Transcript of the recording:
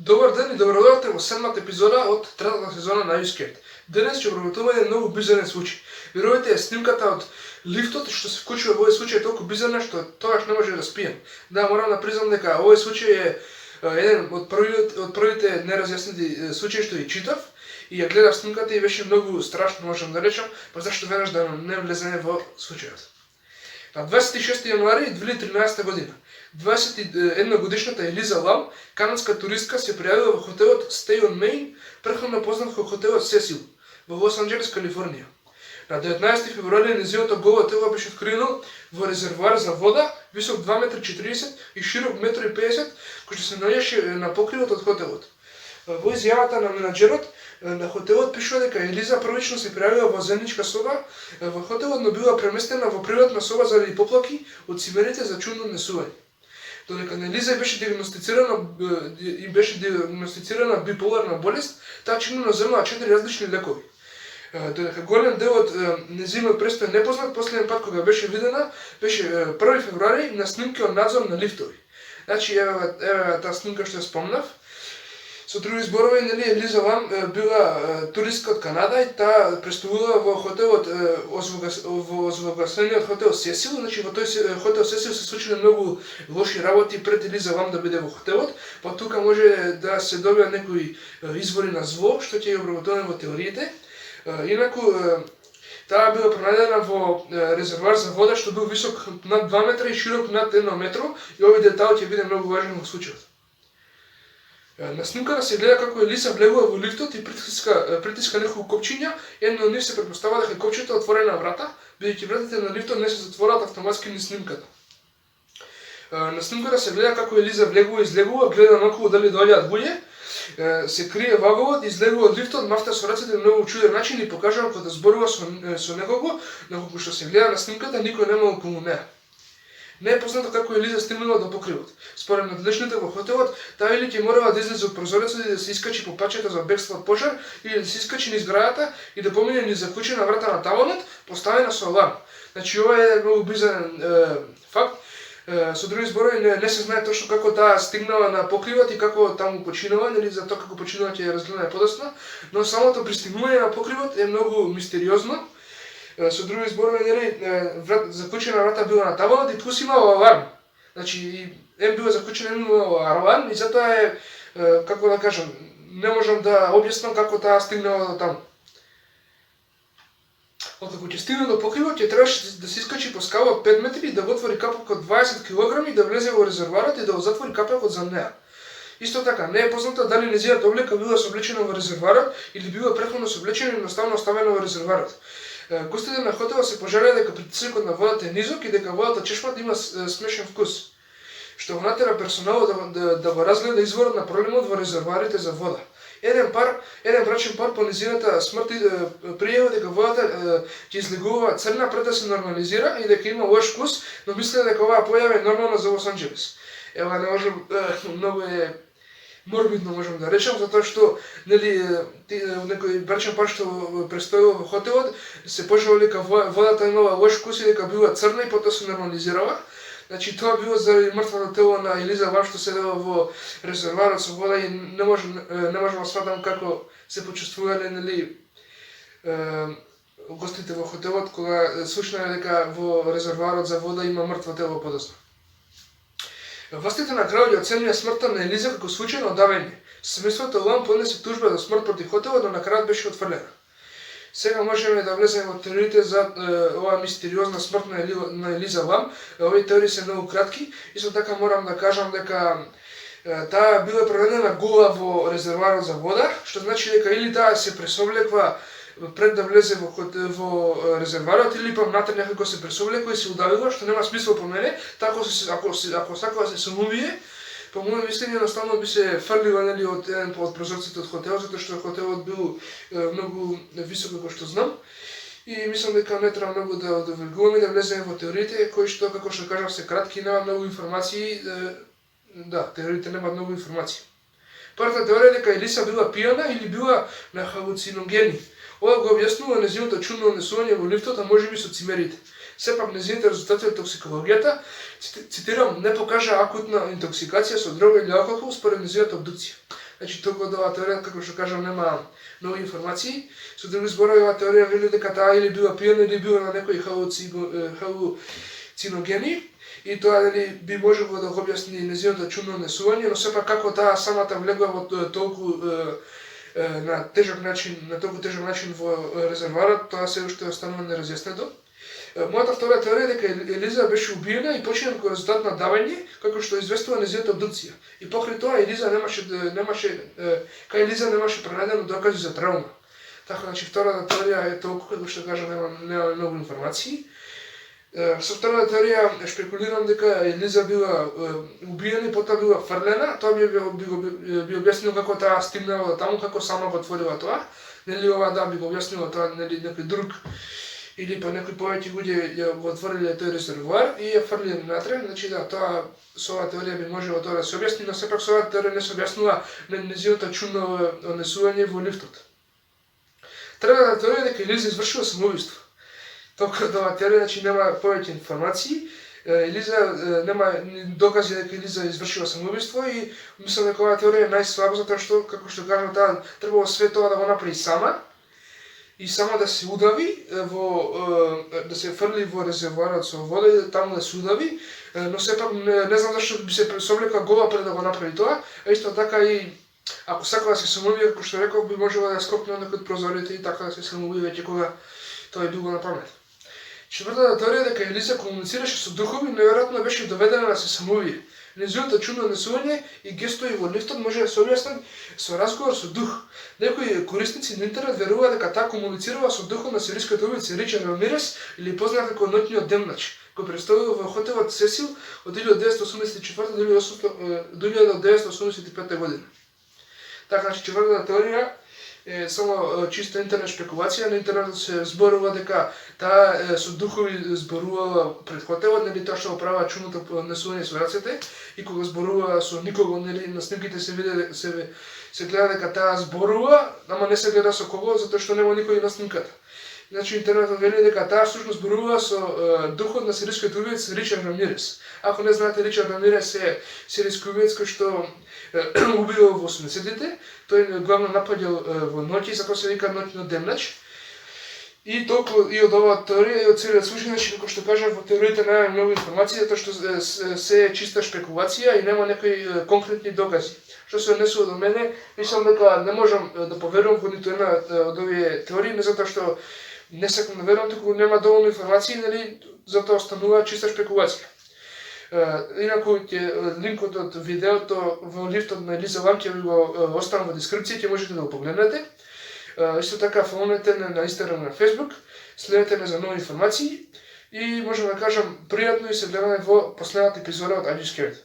Добар ден и добродојавте во седмата епизода од третата сезона на YouScared. Денес ќе обработуваме многу бизарен случај. Верувате, снимката од лифтот што се вклучува во овој случај е толку бизарна што тогаш не може да спием. Да, морам да признам дека овој случај е еден од првите неразјаснети случаи што ги читав и ја гледав снимката и беше многу страшно, можам да речам, па зашто веднаш да не влеземе во случајот. На 26 јануари 2013 година 21 годишната Елиза Лам, канадска туристка, се пријавила во хотелот Stay on Main, претходно познат како хотелот Сесил, во Лос Анџелес, Калифорнија. На 19 февруари нејзиното голо тело беше откриено во резервоар за вода, висок 2,40 м и широк 1,50 м, кој што се наоѓаше на покривот од хотелот. Во изјавата на менаџерот на хотелот пишува дека Елиза првично се пријавила во земничка соба во хотелот, но била преместена во приватна соба заради поплаки од цимерите за чудно однесување. Додека на Елиза беше диагностицирана биполарна болест, таа чинно земала 4 различни лекови. Додека голем дел од нејзиниот престој е непознат, последен пат кога беше видена беше 1 февруари на снимки од надзор на лифтови. Значи еве таа снимка што ја спомнав. Со други зборови, Елиза Лам била туристка од Канада и таа престувала во хотелот во озлогасениот хотел Сесил. Значи во тој хотел Сесил се случиле многу лоши работи пред Елиза Лам да биде во хотелот, па тука може да се добијат некои извори на зло што ќе ги обработуваме во теориите. Инаку таа била пронајдена во резервоар за вода што бил висок над 2 метра и широк над 1 метро, и овој детал ќе биде многу важен во случајот. На снимката се гледа како Елиза влегува во лифтот и притиска неколку копчиња. Едно од нив се претпоставува дека копчето е отворена врата, бидејќи вратите на лифтот не се затвораат автоматски низ снимката. На снимката се гледа како Елиза влегува и излегува, гледа наоколу дали доаѓаат луѓе, се крие ваговот, излегува од лифтот, мафта со рацете на многу чуден начин и покажува кога да зборува со некого, но колку што се гледа на снимката никој нема околу неа. Не е познато како Елиза стигнала до покривот. Според надлежните во хотелот, таа или ќе морала да излезе од прозорецот и да се искачи по пачето за бегство од пожар, или да се искачи низ зградата и да помине низ заклучена врата на таванот, поставена со аларм. Значи ова е многу бизарен факт. Со други зборови не се знае точно како таа стигнала на покривот и како таму починала, за тоа како починала ќе разгледаме подоцна, но самото пристигнување на покривот е многу мистериозно. Со други зборови, заклучена врата била на таванот и плюс имала аларм. Значи, била заклучена, имала аларм и затоа е, како да кажам, не можам да објаснам како таа стигнала до таму. Откако ќе стигне до покривот, ќе требаше да се искачи по скала од 5 метри, да го отвори капак од 20 кг и да влезе во резервоарот и да го затвори капакот за неа. Исто така, не е познато дали нејзината облека била соблечена во резервоарот или била претходно соблечена и едноставно оставена во резервоарот. Гостите на хотелот се пожалија дека притисокот на водата е низок и дека водата чешмат има смешен вкус, што го натера персоналот да го разгледа изворот на проблемот во резервоарите за вода. Еден брачен пар по нејзината смрт пријавил дека водата ќе излегува црна пред да се нормализира и дека има лош вкус, но мислеа дека оваа појава е нормална за Лос Анџелес. Ева, не можам, многу е морбидно можам да речам, затоа што некој брачен пар што престојува во хотелот се пожалил дека водата имала лош вкус и дека била црна и потоа се нормализирала. Значи тоа било заради мртвото тело на Елиза Лам што седела во резервоарот со вода и не можам да сватам како се почувствувале гостите во хотелот кога слушнале дека во резервоарот за вода има мртво тело подоцна. Властите на крајот ја оценија смртта на Елиза како случајно одавање. Семејството Лам поднесе тужба за смрт против хотелот, но на крајот беше отфрлена. Сега можеме да влеземе во теориите за оваа мистериозна смрт на Елиза Лам. Овие теории се многу кратки. Исто така морам да кажам дека таа била проведена гола во резервоарот за вода, што значи дека или таа се пресоблеква пред да влезе во резервоарот или па внатре некако се пресоблекува и се удавила, што нема смисла по мене. Ако сакува се самоубие, по моје мислење едноставно би се фрлила од прозорците од хотелот, затоа што хотелот бил многу висок како што знам. И мислам дека не треба многу да одвергуваме и да влеземе во теориите, кои што, како што кажав, се кратки и нема многу информации. Да, теориите нема многу информации. Првата теорија е дека Елиза била пијана или била на халуциногени. Ова го објаснува нејзиното чудно однесување во лифтот, а можеби со цимерите. Сепак нејзините резултати од токсикологијата, цитирам, не покажа акутна интоксикација со дрога или алкохол според нејзината обдукција. Значи толку од оваа теорија, како што кажам, нема нови информации. Со други зборови, оваа теорија вели дека таа или била пиена или била на некои халуциногени и тоа дали би можело да го објасни нејзиното чудно однесување, но сепак како таа самата влегла во толку на толку тежок начин во резервоарот, тоа се уште останува неразјаснето. Мојата втора теорија е дека Елиза беше убиена и почина како резултат на давање, како што известува нејзината обдукција. И покрај тоа кај Елиза немаше пронајдено докази за травма. Така, значи втората теорија е толку, како што кажа, нема многу информации. Со втората теорија шпекулирам дека Елиза била убиена и потоа била фрлена. Тоа би објаснило како таа стигнала таму, како сама го отворила тоа. Нели ова би го објаснило тоа, нели некој друг или па некои повеќе луѓе ја го отвориле тој резервоар и ја фрлиле натре. Значи да, тоа со оваа теорија би можело тоа да се објасни, но сепак со оваа теорија не се објаснува нејзиното чудно однесување во лифтот. Третата теорија е дека Елиза извршила самоубиство. Толку од оваа теорија, значи нема повеќе информации. Елиза нема докази дека Елиза извршила самоубиство и мислам дека оваа теорија е најслаба затоа што, како што кажам, таа требало све тоа да го направи сама и само да се удави да се фрли во резервоарот со вода и таму да се удави, но сепак не знам зашто би се совлекла гола пред да го направи тоа, а исто така и ако сака да се самоубие, како што реков, би можела да скокне од прозорите и така да се самоубие веќе кога тоа е било на памет. Четвртата теорија е дека Елиза комуницираше со духови, но веројатно беше доведена да се самоубие. Нејзиното чудно однесување и гестови во лифтот може да се објаснат со разговор со дух. Некои корисници на интернет веруваат дека таа комуницирала со духот на сирискиот убица Ричард Рамирес или познат како Ноќниот демнач, кој представува во хотелот Сесил од 1984 до 1985 година. Така, значи четвртата теорија е само чиста интернет шпекулација. На интернетот се зборува дека таа со духови зборувала пред хотелот, нели тоа што го правува чудното однесување со рацете и кога зборува со никого, нели на снимките се гледа дека таа зборува, ама не се гледа со кого, затоа што нема никој на снимката. Значи интернетот вели дека таа всушност зборува со духот на сирискиот убиец Ричард Рамирес. Ако не знаете, Ричард Рамирес е сириски убиец кој што убил во 80-тите. Тој главно нападил во ноќи, затоа се вика Ноќниот демнач. И толку и од оваа теорија и од целиот случај, значи како што кажав, во теориите нема многу информации, затоа што се е чиста шпекулација и нема некои конкретни докази. Што се однесува до мене, мислам дека не можам да поверувам во ниту една од овие теории, не затоа што не сакам да верувам, туку нема доволно информации, нели затоа останува чиста шпекулација. Инаку линкот од видеото во лифтот на Елиза Лам ќе ви го оставам во дескрипција, ќе можете да го погледнете. Исто така фоловнете на Инстаграм и на Фејсбук, следете ме за нови информации и можам да кажам пријатно и се гледаме во последната епизода од I Just Scared.